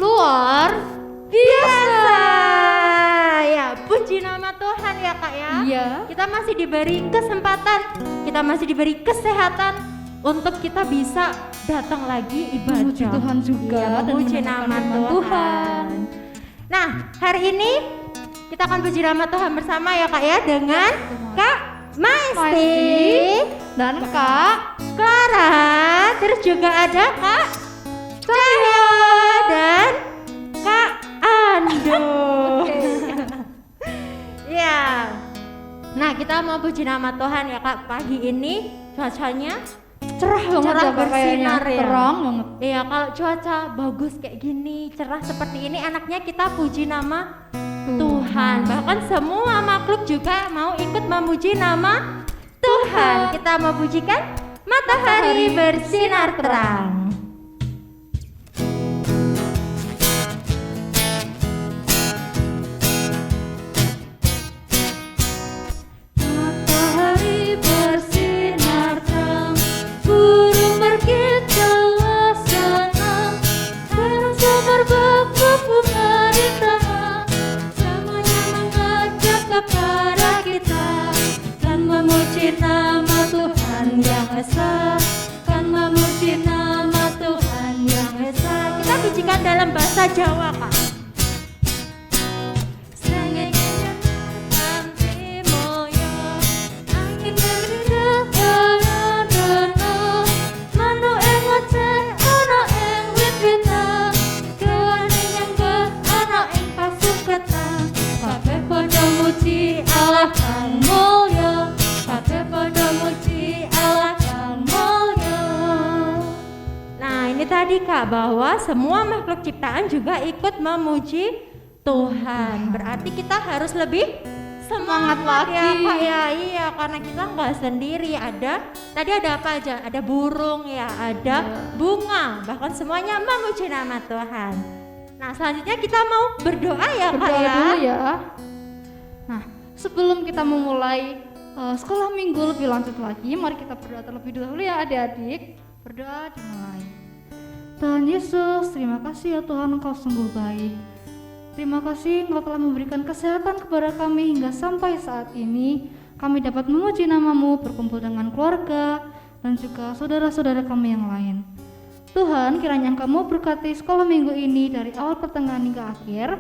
luar biasa. Ya, puji nama Tuhan ya Kak ya. Iya. Kita masih diberi kesempatan, kita masih diberi kesehatan untuk kita bisa datang lagi ibadah. Memuji Tuhan juga Iya, dan memuji mendengarkan nama firman Tuhan. Nah, hari ini kita akan puji nama Tuhan bersama ya Kak ya dengan Kak Maisti dan Kak Clara, terus juga ada Kak Cahyo dan Kak Ando. Ya. Nah, kita mau puji nama Tuhan ya Kak. Pagi ini cuacanya cerah banget cerah ya Kak, kayaknya bersinar ya. terang banget. Iya, kalau cuaca bagus kayak gini, cerah seperti ini, enaknya kita puji nama Tuhan. Bahkan semua makhluk juga mau ikut memuji nama Tuhan. Kita mau pujikan matahari bersinar terang. Matahari bersinar terang, burung berkicau senang, terang semerbak berbunga di tanah, semuanya mengajak kepada kita, kan memuji nama Tuhan yang esa, kan memuji nama Tuhan yang esa. Kita pujikan dalam bahasa Jawa Kak. Tadi Kak, bahwa semua makhluk ciptaan juga ikut memuji Tuhan. Berarti kita harus lebih semangat lagi ya Kak ya. Iya, karena kita nggak sendiri. Tadi ada apa aja? Ada burung ya, ada bunga, bahkan semuanya memuji nama Tuhan. Nah, selanjutnya kita mau berdoa ya Kak Berdoa ya. dulu ya. Nah, sebelum kita memulai sekolah minggu lebih lanjut lagi, mari kita berdoa terlebih dahulu ya adik-adik. Berdoa dimulai. Tuhan Yesus, terima kasih ya Tuhan, Engkau sungguh baik. Terima kasih Engkau telah memberikan kesehatan kepada kami hingga sampai saat ini. Kami dapat memuji nama-Mu, berkumpul dengan keluarga dan juga saudara-saudara kami yang lain. Tuhan, kiranya Engkau berkati sekolah minggu ini dari awal pertengahan hingga akhir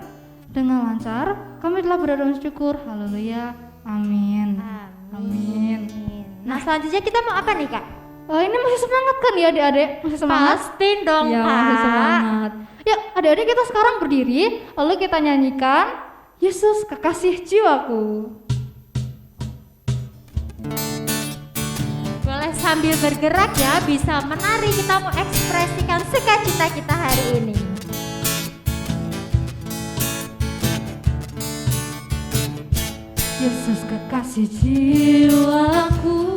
dengan lancar. Kami telah berdoa dan syukur. Haleluya. Amin. Amin. Nah, selanjutnya kita mau apa nih Kak? Ini masih semangat kan ya adik-adik? Masih semangat? Pasti dong Ya, Kak. masih semangat. Ya, adik-adik kita sekarang berdiri, lalu kita nyanyikan Yesus kekasih jiwaku. Boleh sambil bergerak ya, bisa menari, kita mau ekspresikan sukacita kita hari ini. Yesus kekasih jiwaku,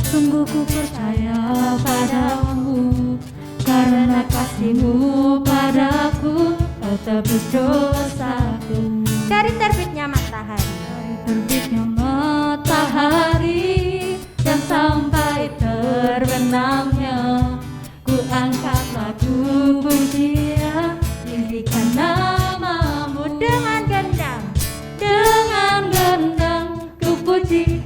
sungguh ku percaya padamu, karena kasih-Mu padaku Kau tebus dosaku. Dari terbitnya matahari, Dari terbitnya matahari dan sampai terbenamnya, ku angkat lagu pujian, tinggikan nama-Mu dengan gendang. dengan gendang, ku puji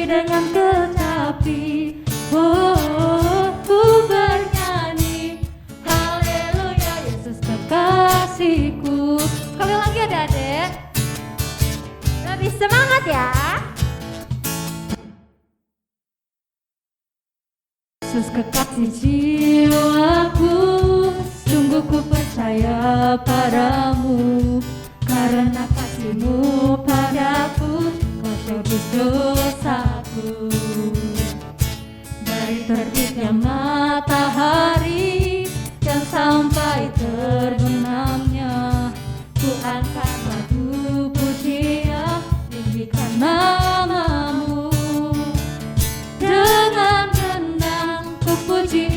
dengan kecapi. Oh, ku bernyanyi haleluya, Yesus kekasihku. Sekali lagi adik-adik, Lebih semangat ya. Yesus kekasih jiwaku, sungguh ku percaya padamu, karena kasih-Mu padaku Kau tebus dosaku. Dari terbitnya matahari dan sampai terbenamnya, ku angkat lagu pujian, tinggikan nama-Mu. Dengan gendang ku puji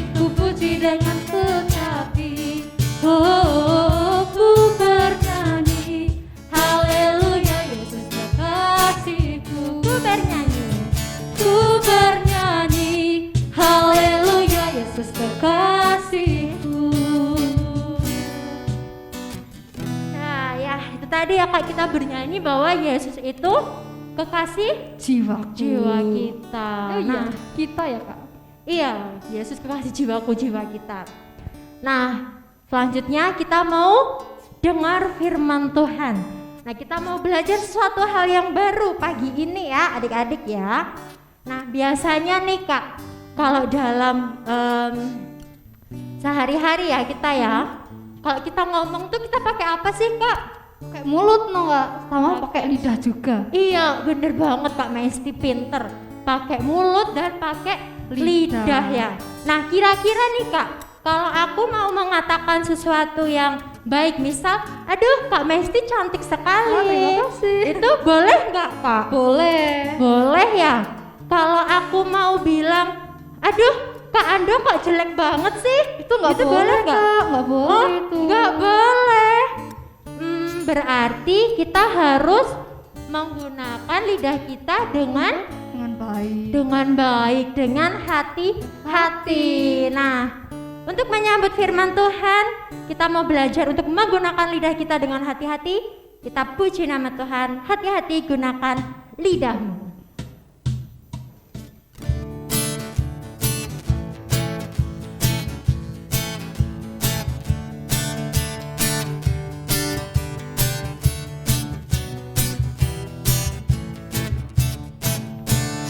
dengan kecapi. Oh, ku bernyanyi haleluya, Yesus kekasihku. Ku bernyanyi. Ku bernyanyi haleluya, Yesus kekasihku. tadi ya Kak, kita bernyanyi bahwa Yesus itu kekasih Jiwaku. jiwa kita. Oh iya, Nah, kita ya Kak. iya, Yesus kekasih jiwaku, jiwa kita. Nah, selanjutnya kita mau dengar firman Tuhan. Nah, kita mau belajar sesuatu hal yang baru pagi ini ya, adik-adik ya. Nah, biasanya nih Kak, kalau dalam sehari-hari ya kita ya, kalau kita ngomong tuh kita pakai apa sih Kak? Kayak mulut no Kak, sama pakai lidah juga. Iya, bener banget Kak Mesti, pinter. Pakai mulut dan pakai lidah ya. Nah, kira-kira nih Kak, kalau aku mau mengatakan sesuatu yang baik, misal, aduh Kak Mesti cantik sekali. Terima kasih. Itu boleh nggak Kak? Boleh. Boleh ya. Kalau aku mau bilang, aduh Kak Ando kok jelek banget sih? Itu nggak boleh nggak? Kak, nggak boleh Oh, itu. nggak boleh. Berarti kita harus menggunakan lidah kita dengan baik. dengan hati-hati. Nah, untuk menyambut firman Tuhan, kita mau belajar untuk menggunakan lidah kita dengan hati-hati. Kita puji nama Tuhan. Hati-hati gunakan lidahmu.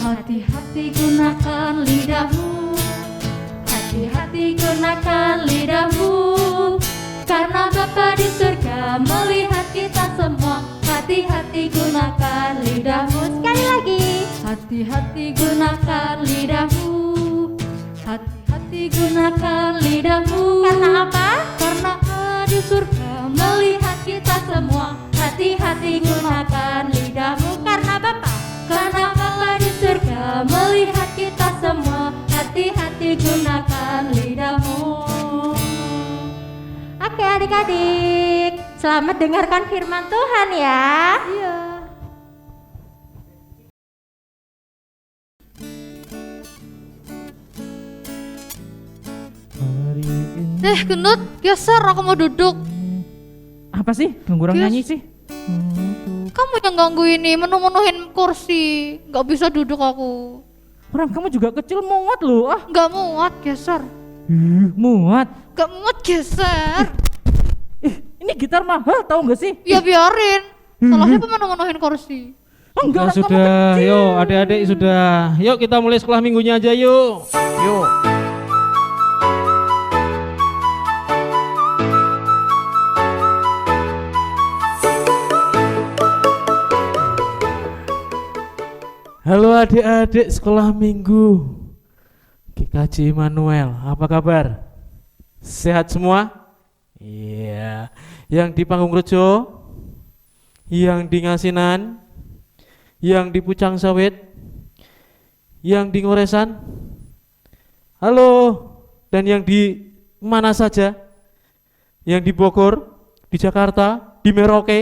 Hati-hati gunakan lidahmu. Hati-hati gunakan lidahmu. Karena Bapa di surga melihat kita semua. Hati-hati gunakan lidahmu. Sekali lagi. Hati-hati gunakan lidahmu. Hati-hati gunakan lidahmu. Karena apa? Karena Allah di surga melihat kita semua. Hati-hati gunakan lidahmu. Karena Bapa. Karena Allah di surga melihat kita semua. Hati-hati gunakan lidahmu. Oke adik-adik, selamat dengarkan firman Tuhan ya. Iya. Gendut, geser, aku mau duduk. Apa sih? Ganggu orang Yes. nyanyi sih? Kamu yang ganggu ini, menuhin kursi. Gak bisa duduk aku. Orang kamu juga kecil muat loh. Ah, Gak muat, geser. muat. Gak muat, geser. Ini gitar mahal tahu nggak sih? Ya biarin. Salah siapa menuhin kursi? Enggak lah, kamu Sudah, kecil. yuk adik-adik sudah. Yuk kita mulai sekolah minggunya aja yuk. Yuk. Halo adik-adik sekolah minggu GKJ Immanuel, apa kabar? Sehat semua? Iya. Yang di Panggung Rejo, yang di Ngasinan, yang di Pucang Sawit, yang di Ngoresan, halo, dan yang di mana saja, yang di Bogor, di Jakarta, di Merauke.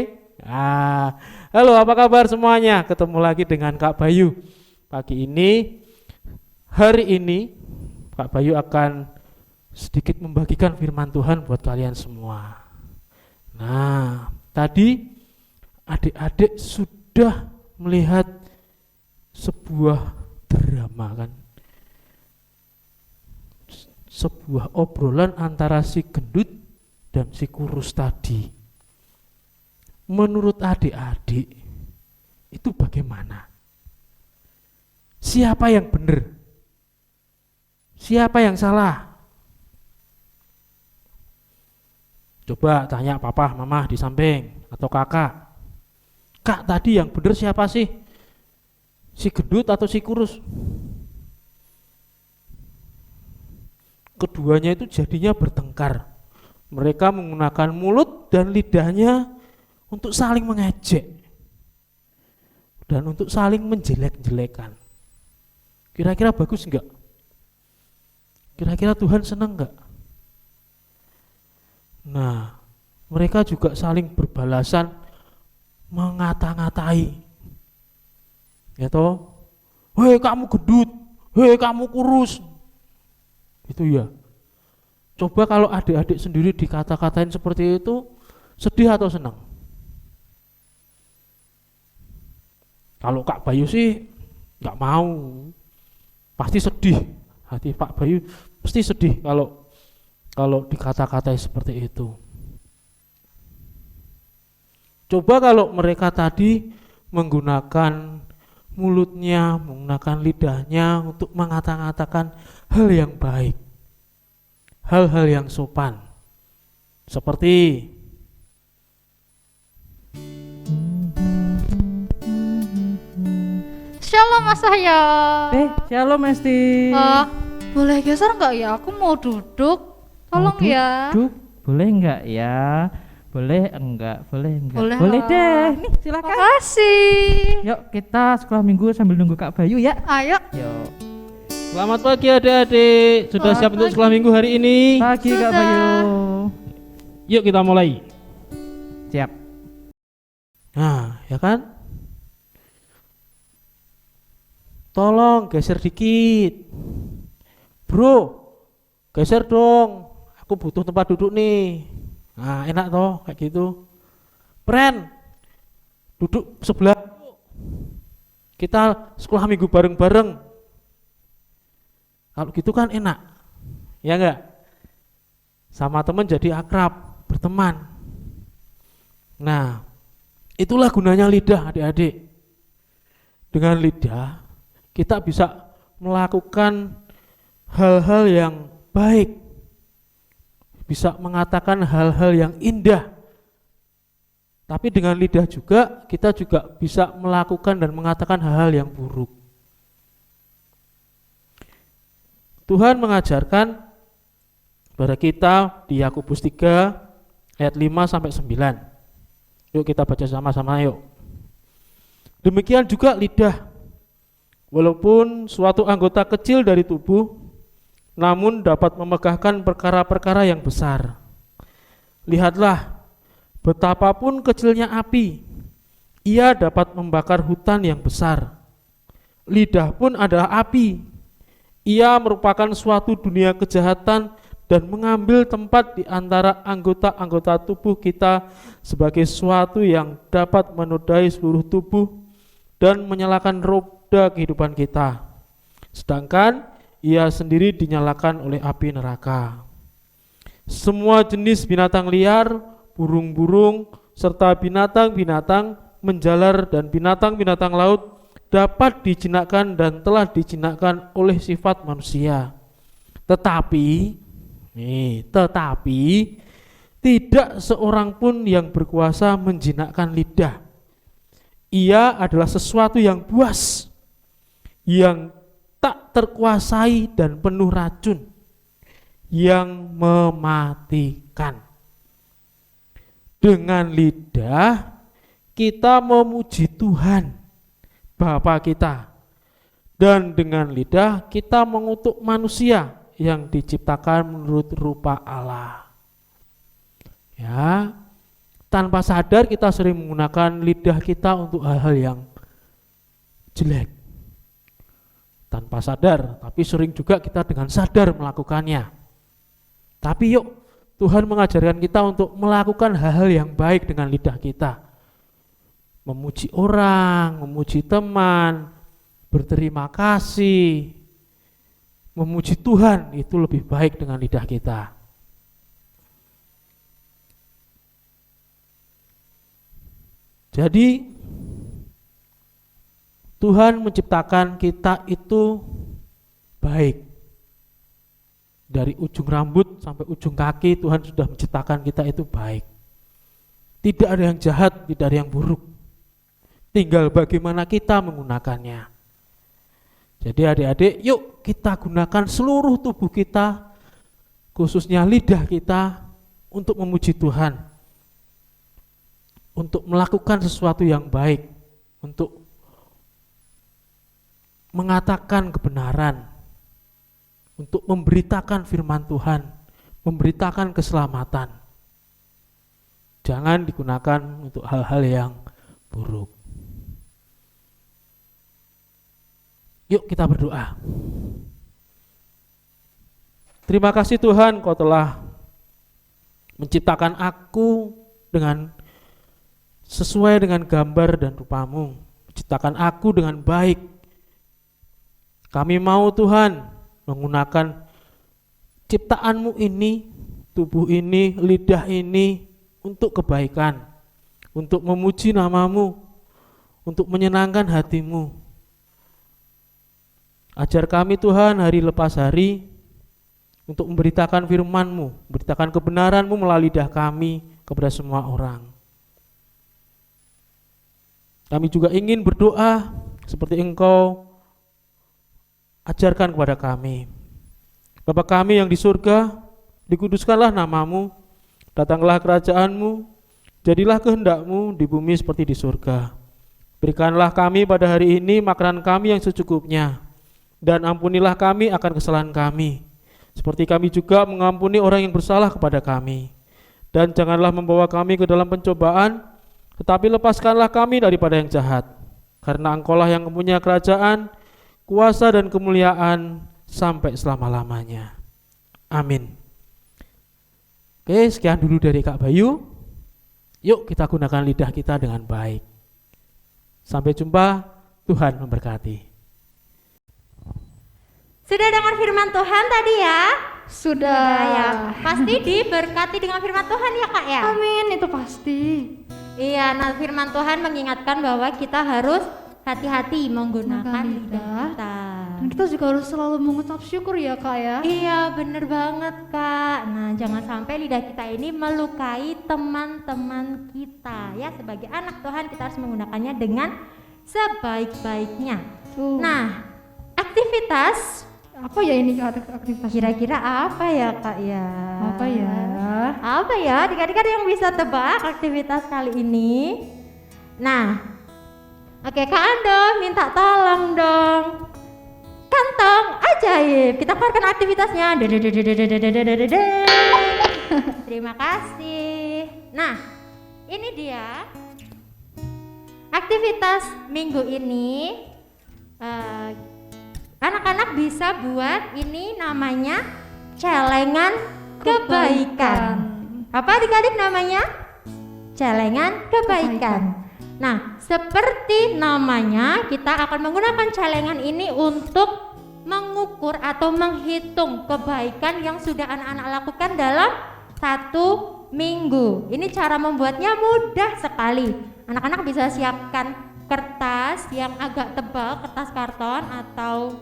Halo, apa kabar semuanya? Ketemu lagi dengan Kak Bayu. Pagi ini, hari ini, Kak Bayu akan sedikit membagikan firman Tuhan buat kalian semua. Nah, tadi adik-adik sudah melihat sebuah drama kan, sebuah obrolan antara si gendut dan si kurus tadi. Menurut adik-adik itu bagaimana? Siapa yang benar? Siapa yang salah? Coba tanya papa, mama di samping atau kakak. Kak, tadi yang benar siapa sih? Si gendut atau si kurus? Keduanya itu jadinya bertengkar. Mereka menggunakan mulut dan lidahnya untuk saling mengejek dan untuk saling menjelek-jelekan. Kira-kira bagus enggak? Kira-kira Tuhan senang enggak? Nah, mereka juga saling berbalasan mengata-ngatai. Ya toh? Hei kamu gendut, hei kamu kurus. Itu ya. Coba kalau adik-adik sendiri dikata-katain seperti itu, sedih atau senang? Kalau Kak Bayu sih nggak mau, pasti sedih. Hati Pak Bayu pasti sedih kalau dikata-katai seperti itu. Coba kalau mereka tadi menggunakan mulutnya, menggunakan lidahnya untuk mengata-ngatakan hal yang baik, hal-hal yang sopan, seperti Shalom Mas Saya. Shalom Esti. Boleh geser nggak ya? Aku mau duduk. Tolong ya. Duduk, boleh enggak ya? Boleh enggak? Boleh enggak? Boleh deh. lah. Nih, silakan. Makasih. Yuk kita sekolah minggu sambil nunggu Kak Bayu ya. Ayo. Yuk. selamat pagi adik-adik. Sudah Selamat siap untuk pagi. sekolah minggu hari ini? Pagi Kak Sudah. Bayu. Yuk kita mulai. Siap. Nah, ya kan? Tolong geser dikit. Bro, geser dong. Aku butuh tempat duduk nih. Nah, enak toh kayak gitu. Pren, duduk sebelah. Kita sekolah minggu bareng-bareng. Kalau gitu kan enak. Ya enggak? Sama teman jadi akrab, berteman. Nah, itulah gunanya lidah adik-adik. Dengan lidah kita bisa melakukan hal-hal yang baik, bisa mengatakan hal-hal yang indah. Tapi dengan lidah juga kita juga bisa melakukan dan mengatakan hal-hal yang buruk. Tuhan mengajarkan kepada kita di Yakobus 3 ayat 5 sampai 9. Yuk kita baca sama-sama yuk. Demikian juga lidah. Walaupun suatu anggota kecil dari tubuh, namun dapat memegahkan perkara-perkara yang besar. Lihatlah, betapapun kecilnya api, ia dapat membakar hutan yang besar. Lidah pun adalah api. Ia merupakan suatu dunia kejahatan dan mengambil tempat di antara anggota-anggota tubuh kita sebagai suatu yang dapat menodai seluruh tubuh dan menyalakan roda kehidupan kita. Sedangkan ia sendiri dinyalakan oleh api neraka. Semua jenis binatang liar, burung-burung, serta binatang-binatang menjalar dan binatang-binatang laut dapat dijinakkan dan telah dijinakkan oleh sifat manusia. Tetapi tidak seorang pun yang berkuasa menjinakkan lidah. Ia adalah sesuatu yang buas, yang tak terkuasai dan penuh racun, yang mematikan. Dengan lidah kita memuji Tuhan Bapa kita, dan dengan lidah kita mengutuk manusia yang diciptakan menurut rupa Allah. Ya, tanpa sadar kita sering menggunakan lidah kita untuk hal-hal yang jelek. Tanpa sadar, tapi sering juga kita dengan sadar melakukannya. Tapi yuk, Tuhan mengajarkan kita untuk melakukan hal-hal yang baik dengan lidah kita. Memuji orang, memuji teman, berterima kasih, memuji Tuhan, itu lebih baik dengan lidah kita. Jadi Tuhan menciptakan kita itu baik. Dari ujung rambut sampai ujung kaki Tuhan sudah menciptakan kita itu baik. Tidak ada yang jahat, tidak ada yang buruk. Tinggal bagaimana kita menggunakannya. Jadi adik-adik, yuk kita gunakan seluruh tubuh kita, khususnya lidah kita, untuk memuji Tuhan, untuk melakukan sesuatu yang baik, untuk mengatakan kebenaran, untuk memberitakan firman Tuhan, memberitakan keselamatan. Jangan digunakan untuk hal-hal yang buruk. Yuk kita berdoa. Terima kasih Tuhan, Kau telah menciptakan aku sesuai dengan gambar dan rupa-Mu. ciptakan aku dengan baik. Kami mau Tuhan menggunakan ciptaanmu ini, tubuh ini, lidah ini untuk kebaikan, untuk memuji namamu, untuk menyenangkan hatimu. Ajar kami Tuhan hari lepas hari untuk memberitakan firman-Mu, memberitakan kebenaran-Mu melalui lidah kami kepada semua orang. Kami juga ingin berdoa seperti Engkau ajarkan kepada kami. Bapa kami yang di surga, dikuduskanlah namamu, datanglah kerajaan-Mu, jadilah kehendak-Mu di bumi seperti di surga. Berikanlah kami pada hari ini makanan kami yang secukupnya, dan ampunilah kami akan kesalahan kami, seperti kami juga mengampuni orang yang bersalah kepada kami. Dan janganlah membawa kami ke dalam pencobaan, tetapi lepaskanlah kami daripada yang jahat. Karena Engkaulah yang mempunyai kerajaan, kuasa dan kemuliaan sampai selama-lamanya. Amin. Oke, sekian dulu dari Kak Bayu. Yuk kita gunakan lidah kita dengan baik. Sampai jumpa, Tuhan memberkati. Sudah dengar firman Tuhan tadi ya? Sudah. Ya. Pasti diberkati dengan firman Tuhan ya Kak ya? Amin, itu pasti. Iya, nah firman Tuhan mengingatkan bahwa kita harus hati-hati menggunakan lidah kita. Dan kita juga harus selalu mengucap syukur ya Kak ya. Iya, bener banget Kak. Nah, jangan sampai lidah kita ini melukai teman-teman kita ya. Sebagai anak Tuhan kita harus menggunakannya dengan sebaik-baiknya. Nah, aktivitas Apa ya ini aktivitas? kira-kira apa ya Kak ya? Apa ya? Apa ya? Adik-adik ada yang bisa tebak aktivitas kali ini? Nah, oke Kak Ando minta tolong dong. Kantong ajaib. Kita keluarkan aktivitasnya. Terima kasih. Nah, ini dia aktivitas minggu ini. Anak-anak bisa buat ini namanya celengan kebaikan. Apa adik-adik namanya? Celengan kebaikan. Nah, seperti namanya, kita akan menggunakan celengan ini untuk mengukur atau menghitung kebaikan yang sudah anak-anak lakukan dalam 1 minggu. Ini cara membuatnya mudah sekali. Anak-anak bisa siapkan kertas yang agak tebal, kertas karton, atau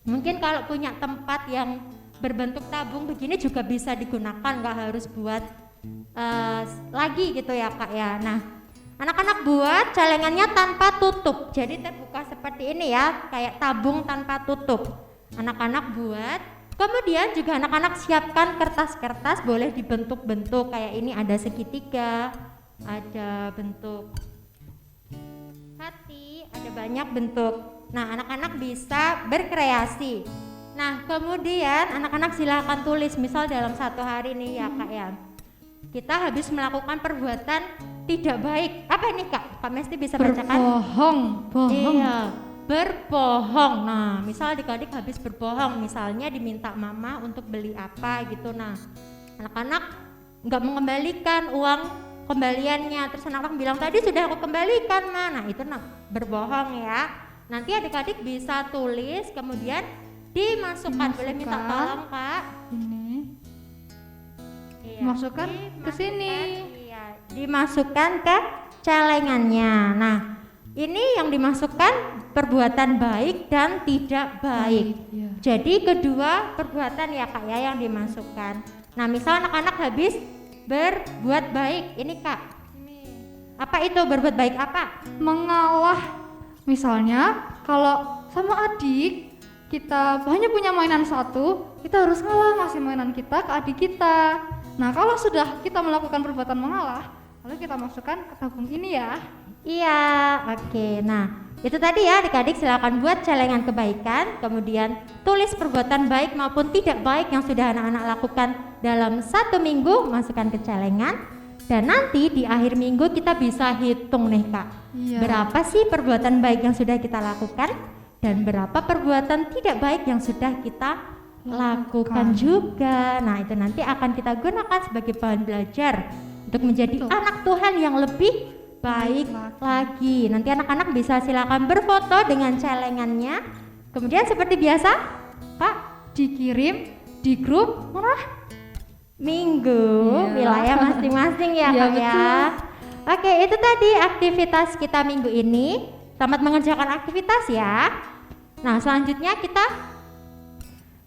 mungkin kalau punya tempat yang berbentuk tabung begini juga bisa digunakan, nggak harus buat lagi gitu ya Kak ya. Nah, anak-anak buat celengannya tanpa tutup, jadi terbuka seperti ini ya, kayak tabung tanpa tutup. Anak-anak buat, kemudian juga anak-anak siapkan kertas-kertas, boleh dibentuk-bentuk kayak ini, ada segitiga, ada bentuk hati, ada banyak bentuk. Nah, anak-anak bisa berkreasi. Nah, kemudian anak-anak silakan tulis, misal dalam 1 hari nih ya Kak ya, kita habis melakukan perbuatan tidak baik. Apa ini Kak? Kak Mesti bisa bacakan? Bohong. Iya, berbohong. Nah, misal adik-adik habis berbohong, misalnya diminta mama untuk beli apa gitu. Nah, anak-anak nggak mengembalikan uang kembaliannya, terus anak-anak bilang tadi sudah aku kembalikan Ma. Nah, itu berbohong ya. Nanti adik-adik bisa tulis, kemudian dimasukkan. Boleh minta tolong Kak? Ini. Iya, Masukkan ke sini. Iya, dimasukkan ke celengannya. Nah, ini yang dimasukkan perbuatan baik dan tidak baik. Iya. Jadi kedua perbuatan ya Kak ya yang dimasukkan. Nah, misal anak-anak habis berbuat baik, ini Kak. Apa itu berbuat baik apa? Mengalah. Misalnya kalau sama adik kita hanya punya mainan satu, kita harus ngalah ngasih mainan kita ke adik kita. Nah, kalau sudah kita melakukan perbuatan mengalah, lalu kita masukkan ke tabung ini ya. Iya, oke. Nah, itu tadi ya adik-adik, silakan buat celengan kebaikan, kemudian tulis perbuatan baik maupun tidak baik yang sudah anak-anak lakukan dalam 1 minggu, masukkan ke celengan. Dan nanti di akhir minggu kita bisa hitung nih Kak, Iya. berapa sih perbuatan baik yang sudah kita lakukan dan berapa perbuatan tidak baik yang sudah kita lakukan juga. Nah, itu nanti akan kita gunakan sebagai bahan belajar untuk menjadi anak Tuhan yang lebih baik lagi. Nanti anak-anak bisa silakan berfoto dengan celengannya. Kemudian seperti biasa, Kak, Dikirim di grup mana? Minggu Iya. wilayah masing-masing ya, Iya, Kak ya. Oke, itu tadi aktivitas kita minggu ini. Selamat mengerjakan aktivitas ya. Nah, selanjutnya kita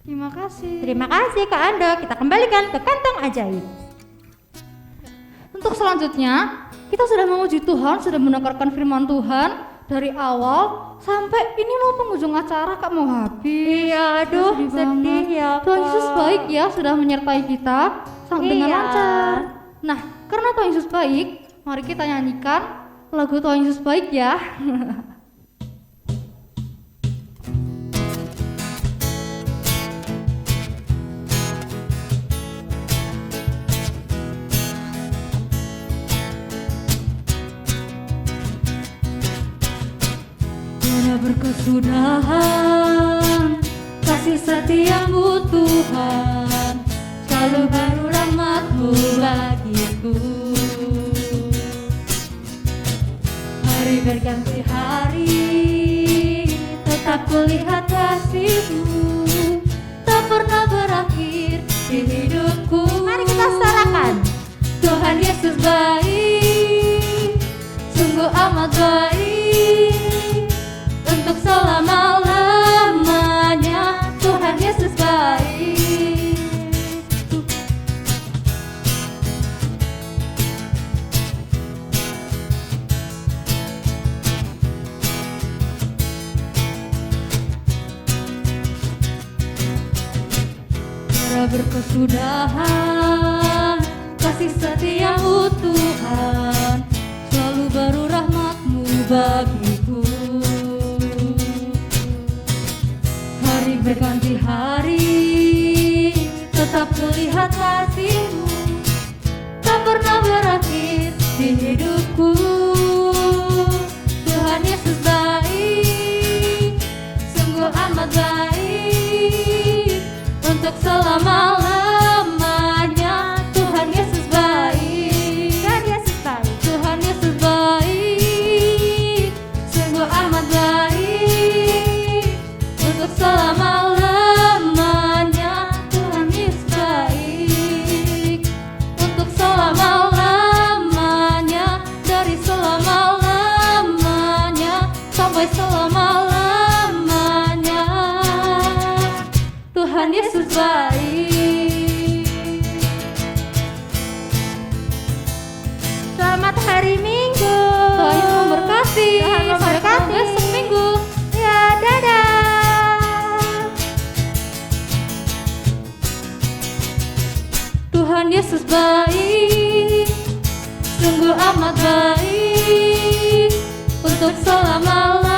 Terima kasih. terima kasih Kak Ando. Kita kembalikan ke kantong ajaib. Untuk selanjutnya, kita sudah memuji Tuhan, sudah mendengarkan firman Tuhan dari awal sampai ini mau penghujung acara Kak mau habis. Iya, aduh, sedih banget. ya, Tuhan Pak. Yesus baik ya, sudah menyertai kita dengan Iya. lancar. Nah, karena Tuhan Yesus baik, mari kita nyanyikan lagu Tuhan Yesus baik ya. Tiada berkesudahan kasih setiamu Tuhan, selalu baru rahmat-Mu bagiku. Hari berganti hari, tetap kulihat kasih-Mu, tak pernah berakhir di hidupku. Mari kita sorakan. Tuhan Yesus baik, sungguh amat baik, untuk selama-lamanya. Tuhan Yesus baik. Tiada berkesudahan kasih setiamu Tuhan, selalu baru rahmat-Mu bagiku. Hari berganti hari, tetap kulihat kasih-Mu, tak pernah berakhir di hidupku. Tuhan Yesus baik, sungguh amat baik, untuk selama-lamanya. Tuhan Yesus baik, Tuhan Yesus baik. Tuhan Yesus baik, sungguh amat baik, untuk selama-lamanya. Tuhan Yesus baik, untuk selama-lamanya, dari selama-lamanya sampai selama-lamanya. Tuhan Yesus baik. Selamat hari Minggu. Tuhan Yesus memberkati. Tuhan memberkati. Sampai ketemu besok minggu. Ya, dadah. Tuhan Yesus baik, sungguh amat baik, untuk selama-lamanya.